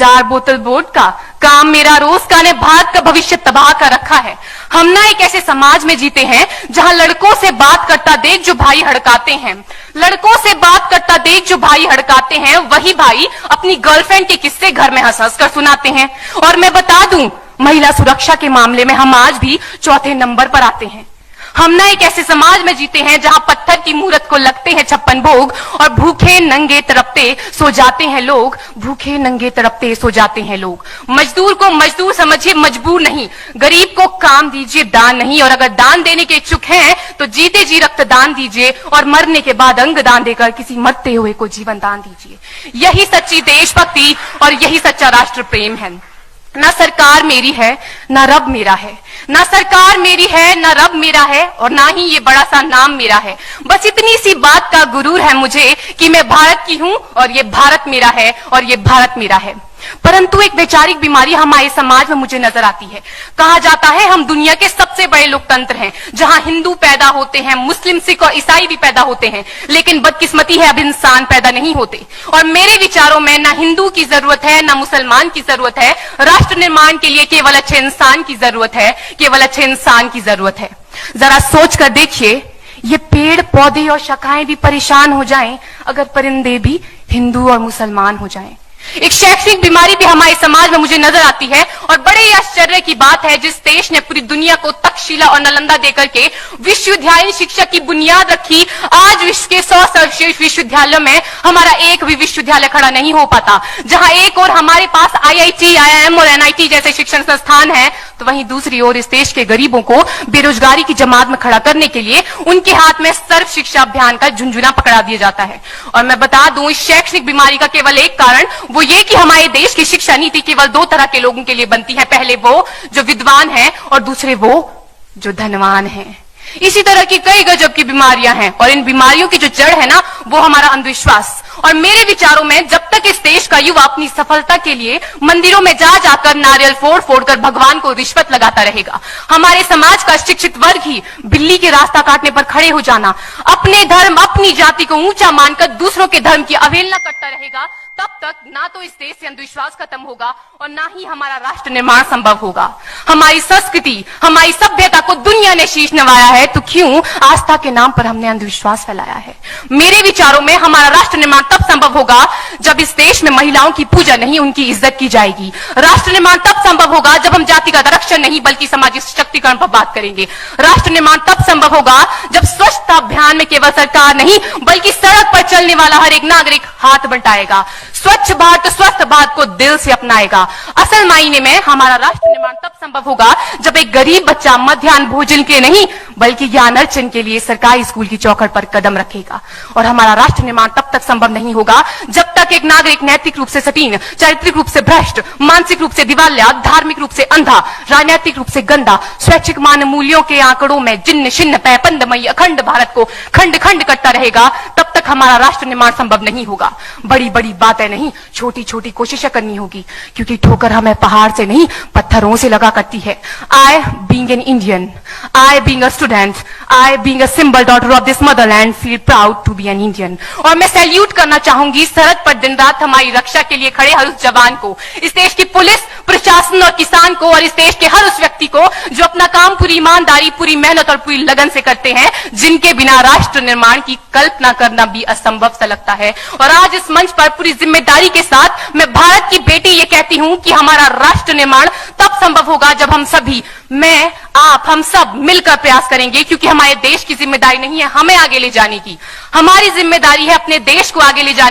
4 बोतल वोडका, काम मेरा रोज का ने भारत का भविष्य तबाह कर रखा है। हम ना एक ऐसे समाज में जीते हैं जहां लड़कों से बात करता देख जो भाई हड़काते हैं, लड़कों से बात करता देख जो भाई हड़काते हैं, वही भाई अपनी गर्लफ्रेंड के किस्से घर में हंस हंस कर सुनाते हैं। और मैं बता दूं, महिला सुरक्षा के मामले में हम आज भी चौथे नंबर पर आते हैं। हम ना एक ऐसे समाज में जीते हैं जहां पत्थर की मूरत को लगते हैं 56 भोग और भूखे नंगे तड़पते सो जाते हैं लोग, भूखे नंगे तड़पते सो जाते हैं लोग। मजदूर को मजदूर समझिए, मजबूर नहीं। गरीब को काम दीजिए, दान नहीं। और अगर दान देने के इच्छुक हैं तो जीते जी रक्तदान दीजिए और मरने के बाद अंग दान देकर किसी मरते हुए को जीवन दान दीजिए। यही सच्ची देशभक्ति और यही सच्चा राष्ट्र प्रेम है। ना सरकार मेरी है ना रब मेरा है, ना सरकार मेरी है ना रब मेरा है, और ना ही ये बड़ा सा नाम मेरा है। बस इतनी सी बात का गुरूर है मुझे कि मैं भारत की हूं और ये भारत मेरा है और ये भारत मेरा है। परंतु एक वैचारिक बीमारी हमारे समाज में मुझे नजर आती है। कहा जाता है हम दुनिया के सबसे बड़े लोकतंत्र हैं, जहां हिंदू पैदा होते हैं, मुस्लिम, सिख और ईसाई भी पैदा होते हैं, लेकिन बदकिस्मती है अब इंसान पैदा नहीं होते। और मेरे विचारों में ना हिंदू की जरूरत है ना मुसलमान की जरूरत है। राष्ट्र निर्माण के लिए केवल अच्छे इंसान की जरूरत है, केवल अच्छे इंसान की जरूरत है। जरा सोच कर देखिए, ये पेड़ पौधे और शाखाएं भी परेशान हो जाएं अगर परिंदे भी हिंदू और मुसलमान हो जाएं। एक शैक्षणिक बीमारी भी हमारे समाज में मुझे नजर आती है, और बड़े ही आश्चर्य की बात है जिस देश ने पूरी दुनिया को तक्षशिला और नालंदा देकर के विश्वविद्यालय शिक्षा की बुनियाद रखी, आज विश्व के 100 सर्वश्रेष्ठ विश्वविद्यालयों में हमारा एक भी विश्वविद्यालय खड़ा नहीं हो पाता। जहां एक और हमारे पास IIT, IIM और NIT जैसे शिक्षण संस्थान है, तो वहीं दूसरी ओर इस देश के गरीबों को बेरोजगारी की जमात में खड़ा करने के लिए उनके हाथ में सर्व शिक्षा अभियान का झुंझुना पकड़ा दिया जाता है। और मैं बता दूं, इस शैक्षणिक बीमारी का केवल एक कारण वो ये कि हमारे देश की शिक्षा नीति केवल 2 तरह के लोगों के लिए बनती है। पहले वो जो विद्वान हैं और दूसरे वो जो धनवान हैं। इसी तरह की कई गजब की बीमारियां हैं, और इन बीमारियों की जो जड़ है ना, वो हमारा अंधविश्वास। और मेरे विचारों में जब तक इस देश का युवा अपनी सफलता के लिए मंदिरों में जा जाकर नारियल फोड़ फोड़ कर भगवान को रिश्वत लगाता रहेगा, हमारे समाज का शिक्षित वर्ग ही बिल्ली के रास्ता काटने पर खड़े हो जाना, अपने धर्म अपनी जाति को ऊंचा मानकर दूसरों के धर्म की अवहेलना करता रहेगा, तब तक ना तो इस देश से अंधविश्वास खत्म होगा और ना ही हमारा राष्ट्र निर्माण संभव होगा। हमारी संस्कृति, हमारी सभ्यता को दुनिया ने शीश नवाया है, तो क्यों आस्था के नाम पर हमने अंधविश्वास फैलाया है? मेरे विचारों में हमारा राष्ट्र निर्माण तब संभव होगा जब इस देश में महिलाओं की पूजा नहीं, उनकी इज्जत की जाएगी। राष्ट्र निर्माण तब संभव होगा जब हम जातिगत आरक्षण नहीं बल्कि सामाजिक सशक्तिकरण पर बात करेंगे। राष्ट्र निर्माण तब संभव होगा जब स्वच्छता अभियान में केवल सरकार नहीं बल्कि सड़क पर चलने वाला हर एक नागरिक हाथ बंटाएगा, स्वच्छ भारत स्वस्थ भारत को दिल से अपनाएगा। असल मायने में हमारा राष्ट्र निर्माण तब संभव होगा जब एक गरीब बच्चा मध्याह्न भोजन के नहीं बल्कि ज्ञान अर्जन के लिए सरकारी स्कूल की चौखट पर कदम रखेगा। और हमारा राष्ट्र निर्माण तब तक संभव नहीं होगा जब तक एक नागरिक नैतिक रूप से सटीन, चारित्रिक रूप से भ्रष्ट, मानसिक रूप से दिवालिया, धार्मिक रूप से अंधा, राजनीतिक रूप से गंदा, स्वैच्छिक मान मूल्यों के आंकड़ों में जिन्न शिन्न पैपंदमयी अखंड भारत को खंड खंड करता रहेगा, तब तक हमारा राष्ट्र निर्माण संभव नहीं होगा। बड़ी बड़ी बातें नहीं, छोटी छोटी कोशिशें करनी होगी, क्योंकि ठोकर हमें पहाड़ से नहीं पत्थरों से लगा करती है। I being an Indian, I being a student, I being a symbol daughter of this motherland feel proud to be an Indian। और मैं सैल्यूट करना चाहूंगी सरहद पर दिन रात हमारी रक्षा के लिए खड़े हर उस जवान को, इस देश की पुलिस, प्रशासन और किसान को, और इस देश के हर उस व्यक्ति को जो अपना काम पूरी ईमानदारी, पूरी मेहनत और पूरी लगन से करते हैं, जिनके बिना राष्ट्र निर्माण की कल्पना करना भी असंभव सा लगता है। और आज इस मंच पर पूरी जिम्मेदारी के साथ मैं भारत की बेटी ये कहती हूं कि हमारा राष्ट्र निर्माण तब संभव होगा जब हम सभी, मैं, आप, हम सब मिलकर प्रयास करेंगे, क्योंकि हमारे देश की जिम्मेदारी नहीं है हमें आगे ले जाने की, हमारी जिम्मेदारी है अपने देश को आगे ले जाने